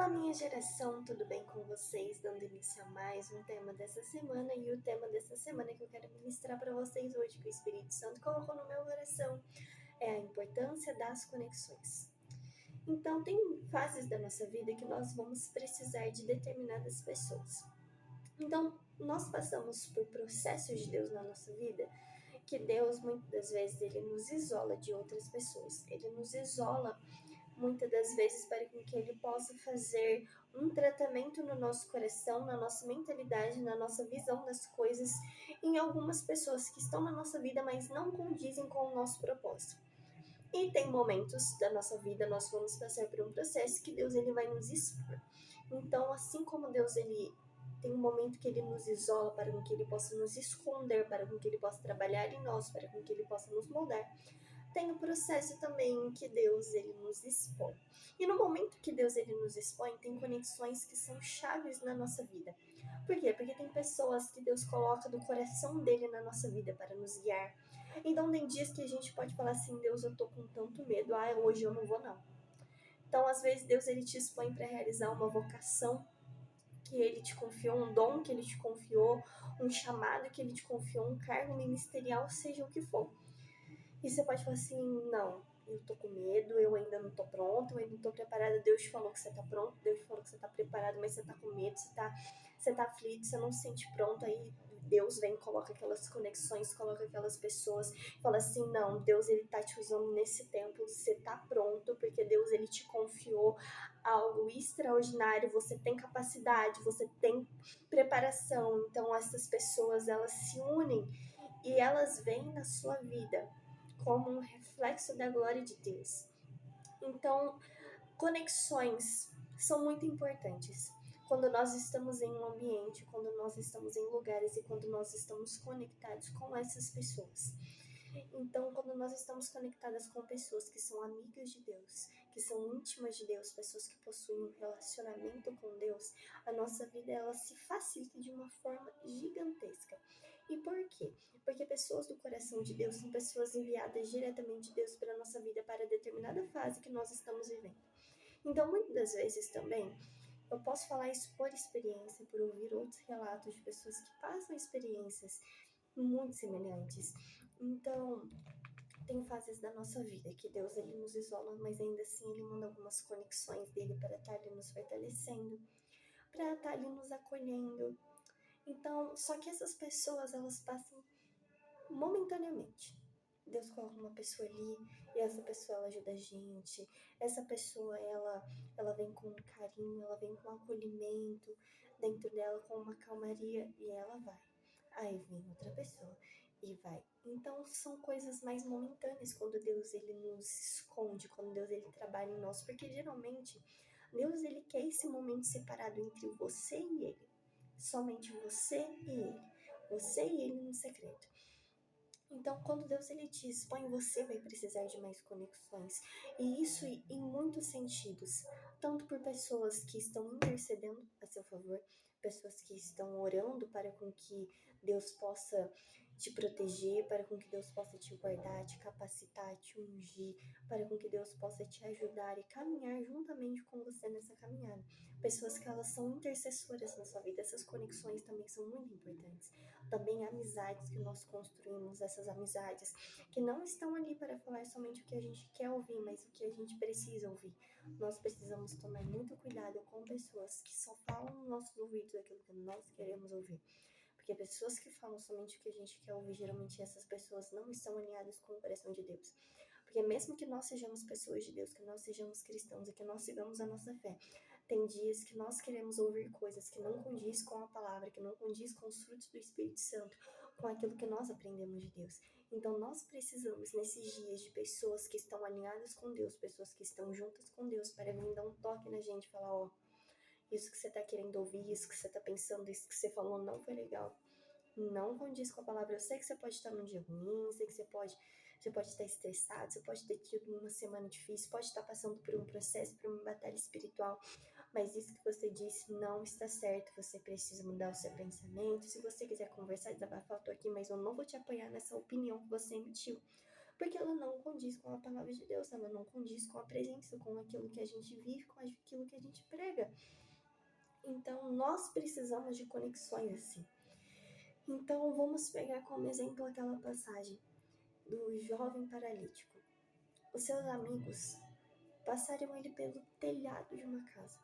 Olá, minha geração, tudo bem com vocês? Dando início a mais um tema dessa semana, e o tema dessa semana que eu quero ministrar para vocês hoje, que o Espírito Santo colocou no meu coração, é a importância das conexões. Então, tem fases da nossa vida que nós vamos precisar de determinadas pessoas. Então, nós passamos por processos de Deus na nossa vida, que Deus, muitas das vezes, ele nos isola de outras pessoas. Ele nos isola muitas das vezes para que ele possa fazer um tratamento no nosso coração, na nossa mentalidade, na nossa visão das coisas, em algumas pessoas que estão na nossa vida, mas não condizem com o nosso propósito. E tem momentos da nossa vida, nós vamos passar por um processo que Deus ele vai nos expor. Então, assim como Deus ele tem um momento que ele nos isola para que ele possa nos esconder, para que ele possa trabalhar em nós, para que ele possa nos moldar, tem o processo também que Deus ele nos expõe. E no momento que Deus ele nos expõe, tem conexões que são chaves na nossa vida. Por quê? Porque tem pessoas que Deus coloca do coração dele na nossa vida para nos guiar. Então tem dias que a gente pode falar assim, Deus, eu tô com tanto medo, hoje eu não vou não. Então às vezes Deus ele te expõe para realizar uma vocação que ele te confiou, um dom que ele te confiou, um chamado que ele te confiou, um cargo ministerial, seja o que for. E você pode falar assim, não, eu tô com medo, eu ainda não tô pronta, eu ainda não tô preparada. Deus falou que você tá pronto, Deus falou que você tá preparado, mas você tá com medo, você tá aflito, você não se sente pronto. Aí Deus vem, coloca aquelas conexões, coloca aquelas pessoas, fala assim, não, Deus ele tá te usando nesse tempo, você tá pronto, porque Deus ele te confiou algo extraordinário, você tem capacidade, você tem preparação. Então essas pessoas, elas se unem e elas vêm na sua vida como um reflexo da glória de Deus. Então, conexões são muito importantes. Quando nós estamos em um ambiente, quando nós estamos em lugares e quando nós estamos conectados com essas pessoas. Então, quando nós estamos conectadas com pessoas que são amigas de Deus, que são íntimas de Deus, pessoas que possuem um relacionamento com Deus, a nossa vida ela se facilita de uma forma gigantesca. E por quê? Porque pessoas do coração de Deus são pessoas enviadas diretamente de Deus para a nossa vida, para determinada fase que nós estamos vivendo. Então, muitas das vezes também, eu posso falar isso por experiência, por ouvir outros relatos de pessoas que passam experiências muito semelhantes. Então, tem fases da nossa vida que Deus ele nos isola, mas ainda assim ele manda algumas conexões dele para estar ali nos fortalecendo, para estar ali nos acolhendo. Então, só que essas pessoas, elas passam momentaneamente. Deus coloca uma pessoa ali e essa pessoa ela ajuda a gente. Essa pessoa ela vem com carinho, ela vem com acolhimento dentro dela, com uma calmaria e ela vai. Aí vem outra pessoa e vai. Então são coisas mais momentâneas quando Deus ele nos esconde, quando Deus ele trabalha em nós, porque geralmente Deus ele quer esse momento separado entre você e ele. Somente você e ele. Você e ele no secreto. Então, quando Deus ele te expõe, você vai precisar de mais conexões. E isso em muitos sentidos. Tanto por pessoas que estão intercedendo a seu favor, pessoas que estão orando para com que Deus possa te proteger, para com que Deus possa te guardar, te capacitar, te ungir, para com que Deus possa te ajudar e caminhar juntamente com você nessa caminhada. Pessoas que elas são intercessoras na sua vida. Essas conexões também são muito importantes. Também amizades que nós construímos, essas amizades que não estão ali para falar somente o que a gente quer ouvir, mas o que a gente precisa ouvir. Nós precisamos tomar muito cuidado com pessoas que só falam nos nossos ouvidos aquilo que nós queremos ouvir. Porque pessoas que falam somente o que a gente quer ouvir, geralmente essas pessoas não estão alinhadas com o coração de Deus. Porque mesmo que nós sejamos pessoas de Deus, que nós sejamos cristãos e que nós sigamos a nossa fé, tem dias que nós queremos ouvir coisas que não condiz com a palavra, que não condiz com os frutos do Espírito Santo, com aquilo que nós aprendemos de Deus. Então nós precisamos nesses dias de pessoas que estão alinhadas com Deus, pessoas que estão juntas com Deus, para vir dar um toque na gente e falar, ó, isso que você está querendo ouvir, isso que você está pensando, isso que você falou não foi legal. Não condiz com a palavra. Eu sei que você pode estar num dia ruim, eu sei que você pode estar estressado, você pode ter tido uma semana difícil, pode estar passando por um processo, por uma batalha espiritual, mas isso que você disse não está certo, você precisa mudar o seu pensamento. Se você quiser conversar, desabafar, eu tô aqui, mas eu não vou te apoiar nessa opinião que você emitiu, porque ela não condiz com a palavra de Deus, ela não condiz com a presença, com aquilo que a gente vive, com aquilo que a gente prega. Então, nós precisamos de conexões assim. Então, vamos pegar como exemplo aquela passagem do jovem paralítico. Os seus amigos passaram ele pelo telhado de uma casa.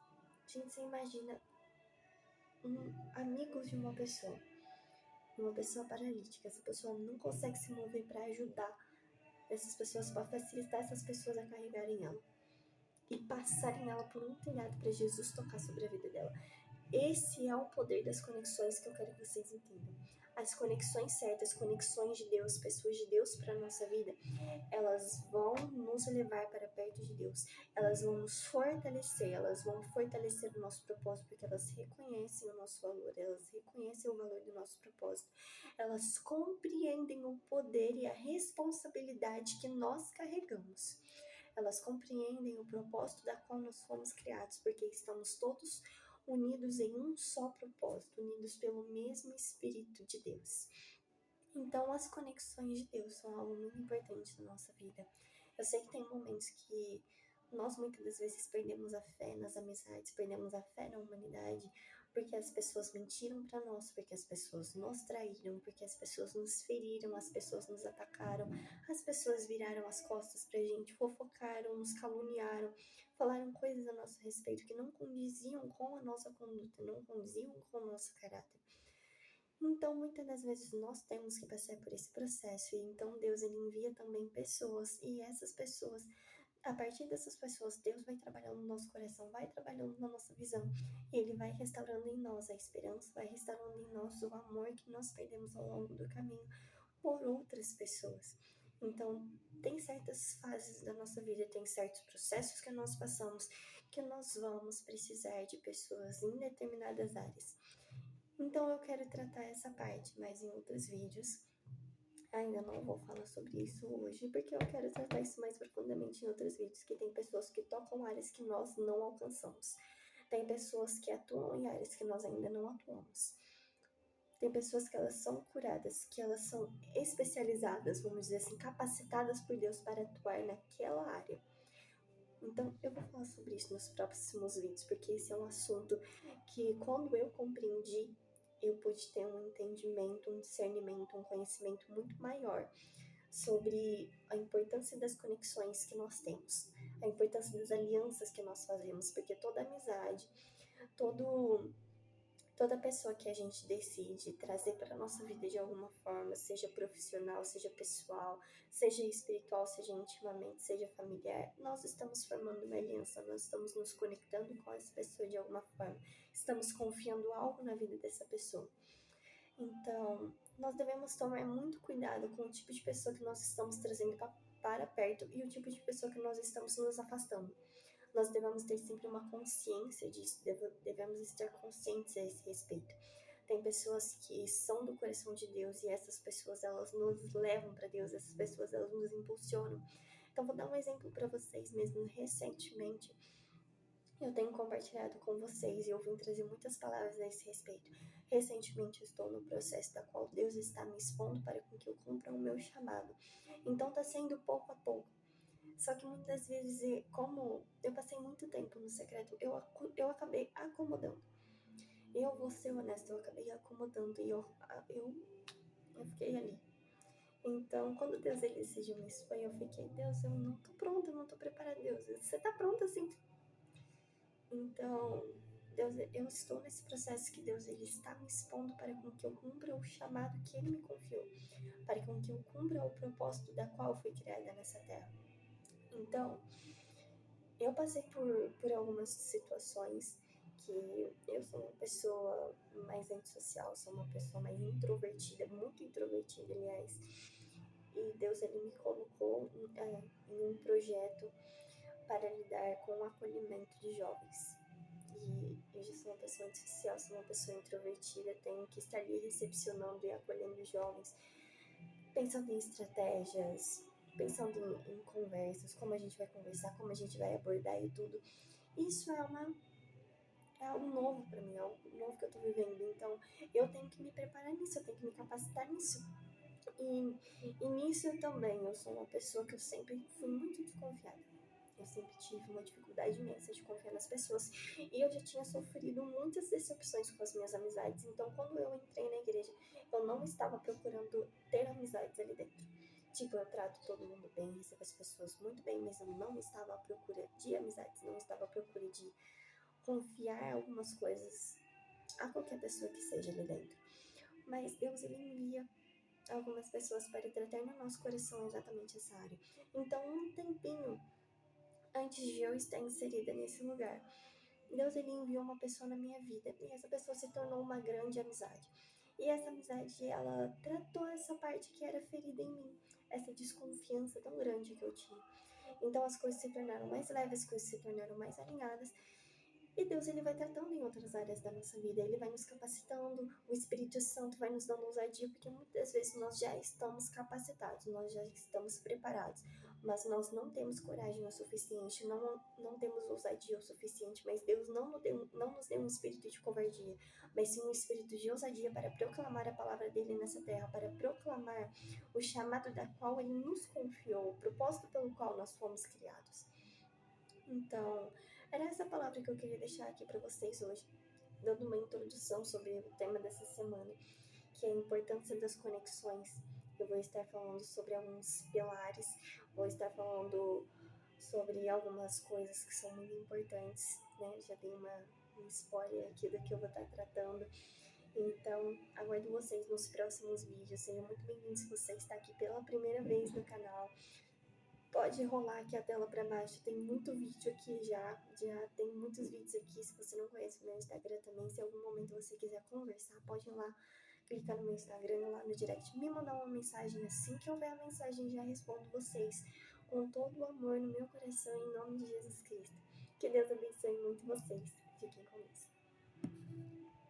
Gente, você imagina amigos de uma pessoa paralítica. Essa pessoa não consegue se mover para ajudar essas pessoas, para facilitar essas pessoas a carregarem ela e passarem ela por um telhado para Jesus tocar sobre a vida dela. Esse é o poder das conexões que eu quero que vocês entendam. As conexões certas, conexões de Deus, pessoas de Deus para a nossa vida, elas vão nos levar para perto de Deus. Elas vão nos fortalecer, elas vão fortalecer o nosso propósito, porque elas reconhecem o nosso valor, elas reconhecem o valor do nosso propósito. Elas compreendem o poder e a responsabilidade que nós carregamos. Elas compreendem o propósito da qual nós fomos criados, porque estamos todos unidos em um só propósito, unidos pelo mesmo Espírito de Deus. Então, as conexões de Deus são algo muito importante na nossa vida. Eu sei que tem momentos que nós muitas das vezes perdemos a fé nas amizades, perdemos a fé na humanidade, porque as pessoas mentiram para nós, porque as pessoas nos traíram, porque as pessoas nos feriram, as pessoas nos atacaram, as pessoas viraram as costas pra gente, fofocaram, nos caluniaram, falaram coisas a nosso respeito que não condiziam com a nossa conduta, não condiziam com o nosso caráter. Então, muitas das vezes nós temos que passar por esse processo, e então Deus ele envia também pessoas, e essas pessoas, a partir dessas pessoas, Deus vai trabalhando no nosso coração, vai trabalhando na nossa visão, e Ele vai restaurando em nós a esperança, vai restaurando em nós o amor que nós perdemos ao longo do caminho por outras pessoas. Então, tem certas fases da nossa vida, tem certos processos que nós passamos, que nós vamos precisar de pessoas em determinadas áreas. Então eu quero tratar essa parte, mas em outros vídeos. Ainda não vou falar sobre isso hoje, porque eu quero tratar isso mais profundamente em outros vídeos, que tem pessoas que tocam áreas que nós não alcançamos. Tem pessoas que atuam em áreas que nós ainda não atuamos. Tem pessoas que elas são curadas, que elas são especializadas, vamos dizer assim, capacitadas por Deus para atuar naquela área. Então, eu vou falar sobre isso nos próximos vídeos, porque esse é um assunto que, quando eu compreendi, eu pude ter um entendimento, um discernimento, um conhecimento muito maior sobre a importância das conexões que nós temos, a importância das alianças que nós fazemos, porque toda amizade, toda pessoa que a gente decide trazer para a nossa vida de alguma forma, seja profissional, seja pessoal, seja espiritual, seja intimamente, seja familiar, nós estamos formando uma aliança, nós estamos nos conectando com essa pessoa de alguma forma, estamos confiando algo na vida dessa pessoa. Então, nós devemos tomar muito cuidado com o tipo de pessoa que nós estamos trazendo para perto e o tipo de pessoa que nós estamos nos afastando. Nós devemos ter sempre uma consciência disso, devemos estar conscientes a esse respeito. Tem pessoas que são do coração de Deus e essas pessoas elas nos levam para Deus, essas pessoas elas nos impulsionam. Então vou dar um exemplo para vocês mesmo. Recentemente eu tenho compartilhado com vocês e eu vim trazer muitas palavras a esse respeito. Recentemente eu estou no processo da qual Deus está me expondo para que eu cumpra o meu chamado. Então está sendo pouco a pouco. Só que muitas vezes, como eu passei muito tempo no secreto, eu acabei acomodando. Eu vou ser honesta, eu acabei acomodando e eu fiquei ali. Então, quando Deus ele decidiu me expor, eu fiquei, Deus, eu não tô pronta, eu não tô preparada. Deus, você tá pronta assim? Então, Deus, eu estou nesse processo que Deus ele está me expondo para que eu cumpra o chamado que Ele me confiou, para que eu cumpra o propósito da qual eu fui criada nessa terra. Então, eu passei por algumas situações que eu sou uma pessoa mais antissocial, sou uma pessoa mais introvertida, muito introvertida, aliás. E Deus ele me colocou em um projeto para lidar com o acolhimento de jovens. E eu já sou uma pessoa antissocial, sou uma pessoa introvertida, tenho que estar ali recepcionando e acolhendo jovens, pensando em estratégias, pensando em conversas, como a gente vai conversar, como a gente vai abordar e tudo. Isso é algo novo para mim, é algo novo que eu tô vivendo. Então, eu tenho que me preparar nisso, eu tenho que me capacitar nisso. E nisso também, eu sou uma pessoa que eu sempre fui muito desconfiada. Eu sempre tive uma dificuldade imensa de confiar nas pessoas. E eu já tinha sofrido muitas decepções com as minhas amizades. Então, quando eu entrei na igreja, eu não estava procurando ter amizades ali dentro. Tipo, eu trato todo mundo bem, recebo as pessoas muito bem, mas eu não estava à procura de amizades, não estava à procura de confiar algumas coisas a qualquer pessoa que seja ali dentro. Mas Deus, ele envia algumas pessoas para tratar no nosso coração exatamente essa área. Então, um tempinho antes de eu estar inserida nesse lugar, Deus, ele enviou uma pessoa na minha vida e essa pessoa se tornou uma grande amizade. E essa amizade, ela tratou essa parte que era ferida em mim, essa desconfiança tão grande que eu tinha. Então as coisas se tornaram mais leves, as coisas se tornaram mais alinhadas. E Deus, ele vai tratando em outras áreas da nossa vida, ele vai nos capacitando, o Espírito Santo vai nos dando ousadia, porque muitas vezes nós já estamos capacitados, nós já estamos preparados, mas nós não temos coragem o suficiente, não temos ousadia o suficiente, mas Deus não nos deu um espírito de covardia, mas sim um espírito de ousadia para proclamar a palavra dele nessa terra, para proclamar o chamado da qual ele nos confiou, o propósito pelo qual nós fomos criados. Então, era essa palavra que eu queria deixar aqui para vocês hoje, dando uma introdução sobre o tema dessa semana, que é a importância das conexões. Eu vou estar falando sobre alguns pilares, vou estar falando sobre algumas coisas que são muito importantes, né? Já dei um spoiler aqui do que eu vou estar tratando. Então, aguardo vocês nos próximos vídeos. Sejam muito bem-vindos se você está aqui pela primeira vez no canal. Pode rolar aqui a tela para baixo, tem muito vídeo aqui já tem muitos vídeos aqui. Se você não conhece o meu Instagram também, se em algum momento você quiser conversar, pode ir lá, clicar no meu Instagram, lá no direct, me mandar uma mensagem. Assim que houver a mensagem, já respondo vocês com todo o amor no meu coração, em nome de Jesus Cristo. Que Deus abençoe muito vocês. Fiquem com Deus.